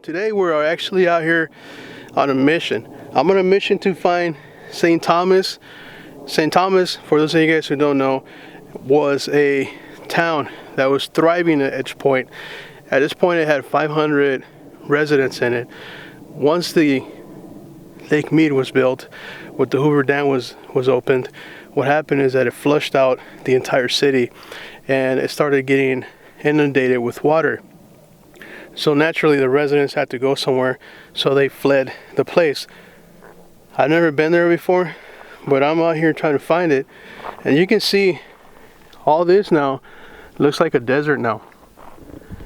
Today we're actually out here on a mission. I'm on a mission to find St. Thomas. St. Thomas, for those of you guys who don't know, was a town that was thriving at its point. At this point it had 500 residents in it. Once the Lake Mead was built, with the Hoover Dam was opened, what happened is that it flushed out the entire city and it started getting inundated with water. So naturally the residents had to go somewhere, so they fled the place. I've never been there before, but I'm out here trying to find it, and you can see all this now looks like a desert now.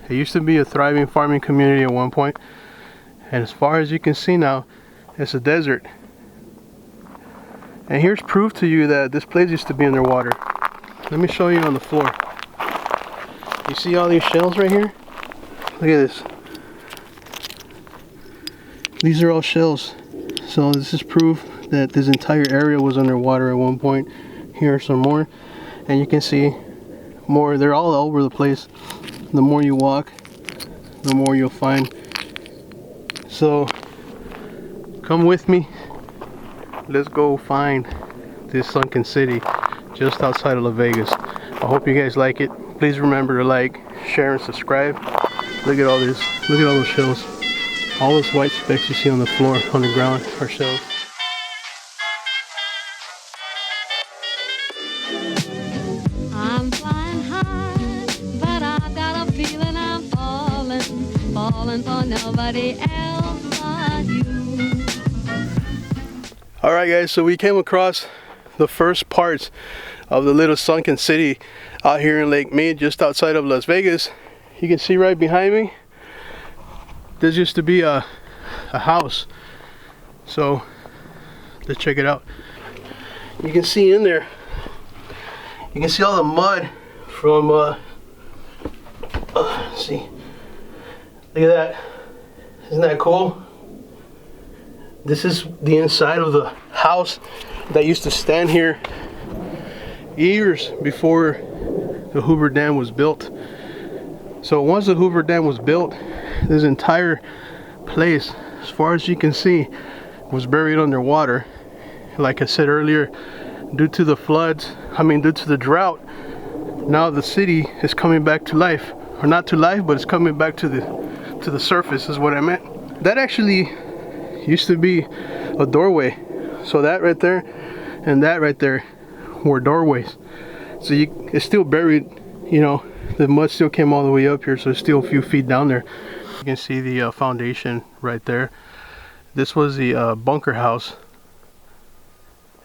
It used to be a thriving farming community at one point, and as far as you can see now, it's a desert. And here's proof to you that this place used to be underwater. Let me show you on the floor. You see all these shells right here? Look at this. These are all shells. So this is proof that this entire area was underwater at one point. Here are some more. And you can see more. They're all over the place. The more you walk, the more you'll find. So come with me. Let's go find this sunken city just outside of Las Vegas. I hope you guys like it. Please remember to like, share, and subscribe. Look at all this. Look at all those shells. All those white specks you see on the floor, on the ground, are shells. I'm flying high, but I've got a feeling I'm falling for nobody else but you. Alright guys, so we came across the first parts of the little sunken city out here in Lake Mead, just outside of Las Vegas. You can see right behind me, this used to be a house. So let's check it out. You can see in there, you can see all the mud from let's see, look at that. Isn't that cool? This is the inside of the house that used to stand here years before the Hoover Dam was built. So once the Hoover Dam was built, this entire place, as far as you can see, was buried underwater. Like I said earlier, due to the floods, due to the drought, now the city is coming back to life. Or not to life, but it's coming back to the surface is what I meant. That actually used to be a doorway. So that right there and that right there were doorways. So it's still buried, you know. The mud still came all the way up here, so it's still a few feet down there. You can see the foundation right there. This was the bunker house,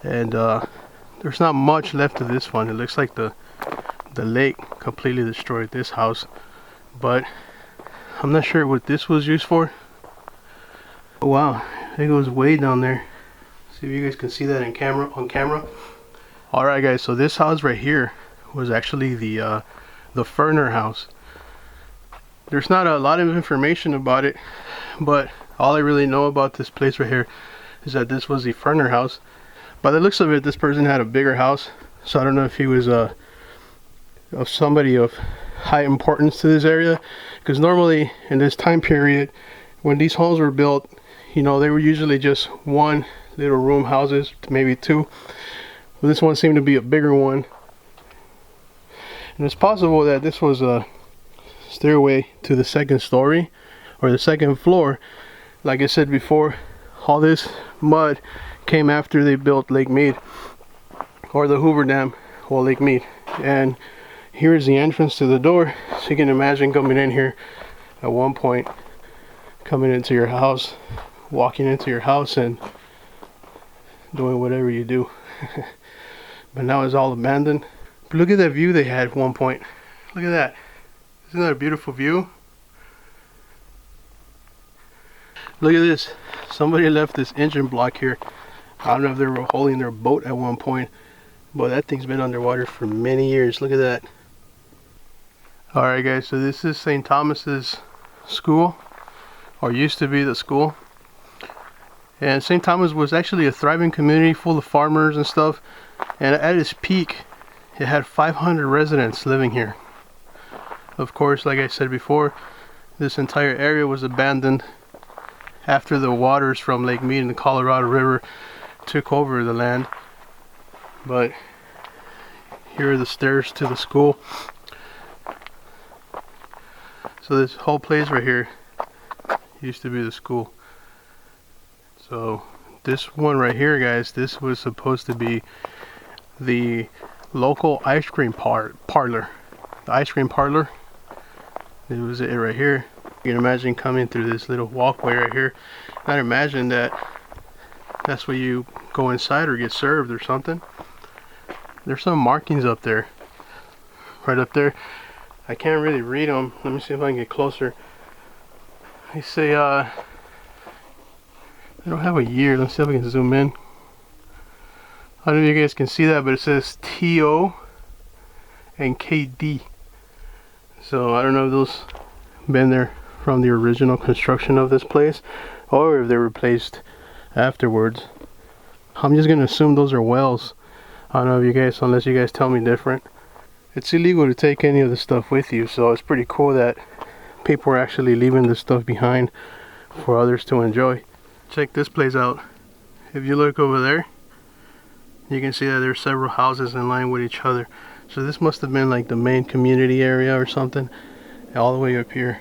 and there's not much left of this one. It looks like the lake completely destroyed this house, but I'm not sure what this was used for. Oh, wow, I think it was way down there. See if you guys can see that on camera. All right, guys. So this house right here was actually the Ferner House. There's not a lot of information about it, but all I really know about this place right here is that this was the Ferner House. By the looks of it, this person had a bigger house, so I don't know if he was of somebody of high importance to this area, because normally in this time period when these homes were built, you know, they were usually just one little room houses, maybe two, but this one seemed to be a bigger one. And it's possible that this was a stairway to the second story or the second floor. Like I said before, all this mud came after they built Lake Mead, or the Hoover Dam, well, Lake Mead. And here's the entrance to the door. So you can imagine coming in here at one point, coming into your house, walking into your house and doing whatever you do. But now it's all abandoned. But look at that view they had at one point. Look at that. Isn't that a beautiful view? Look at this. Somebody left this engine block here. I don't know if they were holding their boat at one point, but that thing's been underwater for many years. Look at that. Alright guys, so this is St. Thomas's school, or used to be the school. And St. Thomas was actually a thriving community full of farmers and stuff. And at its peak, it had 500 residents living here. Of course, like I said before, this entire area was abandoned after the waters from Lake Mead and the Colorado River took over the land. But here are the stairs to the school. So this whole place right here used to be the school. So this one right here, guys, this was supposed to be the local ice cream parlor. The ice cream parlor. It was it right here. You can imagine coming through this little walkway right here. And I imagine that that's where you go inside or get served or something. There's some markings up there. Right up there. I can't really read them. Let me see if I can get closer. They say, I don't have a year. Let's see if I can zoom in. I don't know if you guys can see that, but it says TO and KD. So I don't know if those been there from the original construction of this place or if they were placed afterwards. I'm just gonna assume those are wells. I don't know if you guys, unless you guys tell me different. It's illegal to take any of the stuff with you, so it's pretty cool that people are actually leaving this stuff behind for others to enjoy. Check this place out. If you look over there, you can see that there's several houses in line with each other. So this must have been like the main community area or something, all the way up here.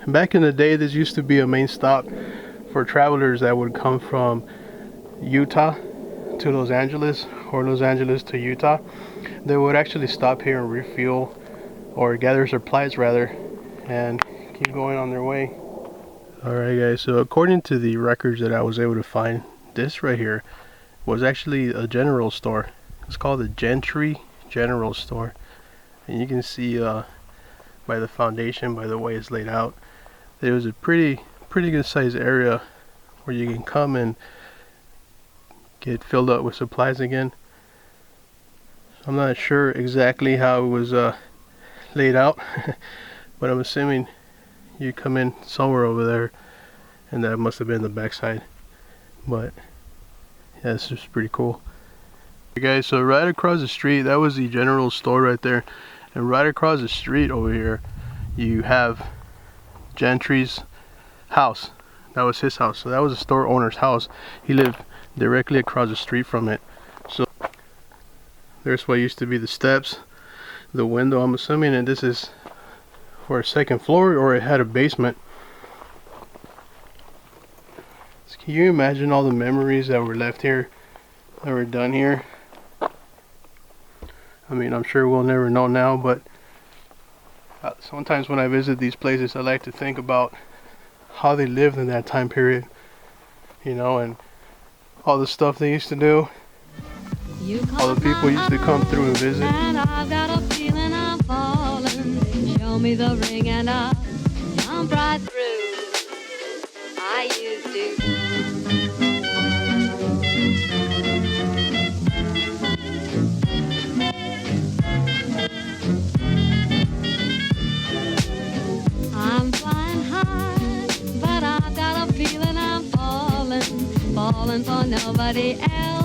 And back in the day, this used to be a main stop for travelers that would come from Utah to Los Angeles or Los Angeles to Utah. They would actually stop here and refuel or gather supplies rather and keep going on their way. Alright guys, so according to the records that I was able to find, this right here was actually a general store. It's called the Gentry General Store, and you can see by the foundation, by the way it's laid out, there was a pretty good sized area where you can come and get filled up with supplies again. I'm not sure exactly how it was laid out, but I'm assuming you come in somewhere over there, and that must have been the backside. But yeah, this is pretty cool. Okay guys, so right across the street, that was the general store right there, and right across the street over here you have Gentry's house. That was his house, so that was the store owner's house. He lived directly across the street from it. So there's what used to be the steps, the window, I'm assuming, and this is for a second floor, or it had a basement. So can you imagine all the memories that were left here, that were done here? I mean, I'm sure we'll never know now, but sometimes when I visit these places, I like to think about how they lived in that time period, you know, and all the stuff they used to do, all the people used to come through and visit. And I've got a feeling I'm falling. Show me the ring and I'll jump right through. I used to. I'm flying high, but I've got a feeling I'm falling for nobody else.